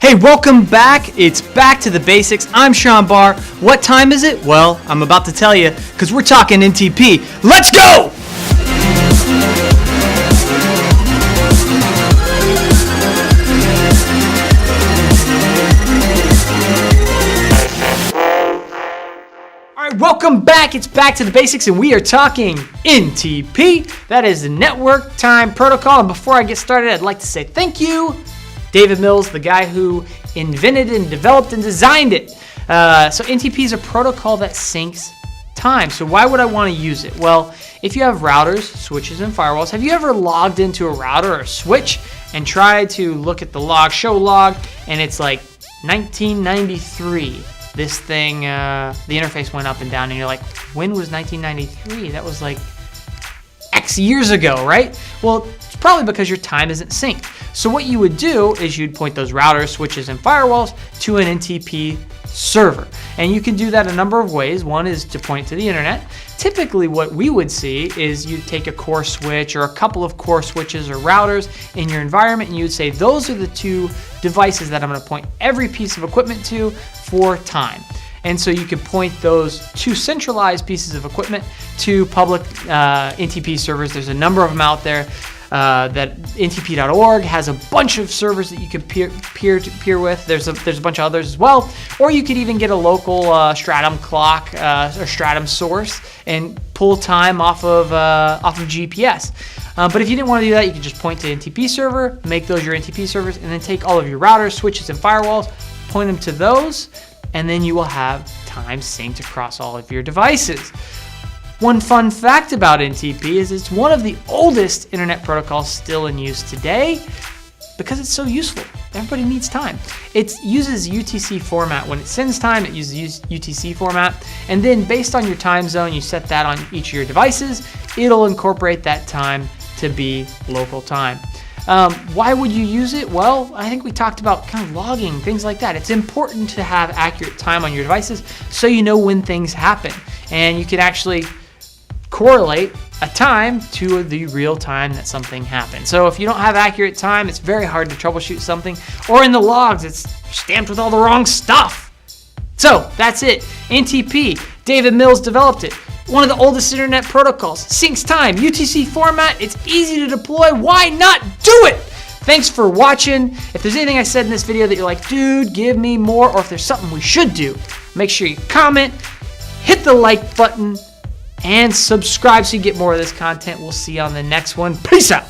Hey, welcome back. It's Back to the Basics. I'm Sean Barr. What time is it? Well, I'm about to tell you because we're talking NTP. Let's go! All right, welcome back. It's Back to the Basics, and we are talking NTP. That is the Network Time Protocol. And before I get started, I'd like to say thank you, David Mills, the guy who invented and developed and designed it. So NTP is a protocol that syncs time. So why would I want to use it? Well, if you have routers, switches, and firewalls, have you ever logged into a router or a switch and tried to look at the log, show log, and it's like 1993? This thing, the interface went up and down, and you're like, when was 1993? That was like X years ago, right? Well, it's probably because your time isn't synced. So what you would do is you'd point those routers, switches, and firewalls to an NTP server. And you can do that a number of ways. One is to point to the internet. Typically what we would see is you'd take a core switch or a couple of core switches or routers in your environment, and you'd say, those are the two devices that I'm going to point every piece of equipment to for time. And so you could point those two centralized pieces of equipment to public NTP servers. There's a number of them out there. That ntp.org has a bunch of servers that you can peer-to-peer with. There's a bunch of others as well. Or you could even get a local Stratum clock or Stratum source and pull time off of GPS. But if you didn't want to do that, you could just point to NTP server, make those your NTP servers, and then take all of your routers, switches, and firewalls, point them to those, and then you will have time synced across all of your devices. One fun fact about NTP is it's one of the oldest internet protocols still in use today because it's so useful. Everybody needs time. It uses UTC format. When it sends time, it uses UTC format. And then based on your time zone, you set that on each of your devices. It'll incorporate that time to be local time. Why would you use it? Well, I think we talked about kind of logging, things like that. It's important to have accurate time on your devices so you know when things happen. And you can actually correlate a time to the real time that something happened. So if you don't have accurate time, it's very hard to troubleshoot something. Or in the logs, it's stamped with all the wrong stuff. So that's it. NTP, David Mills developed it. One of the oldest internet protocols. Syncs time, UTC format. It's easy to deploy. Why not do it? Thanks for watching. If there's anything I said in this video that you're like, dude, give me more, or if there's something we should do, make sure you comment, hit the like button, and subscribe so you get more of this content. We'll see you on the next one. Peace out.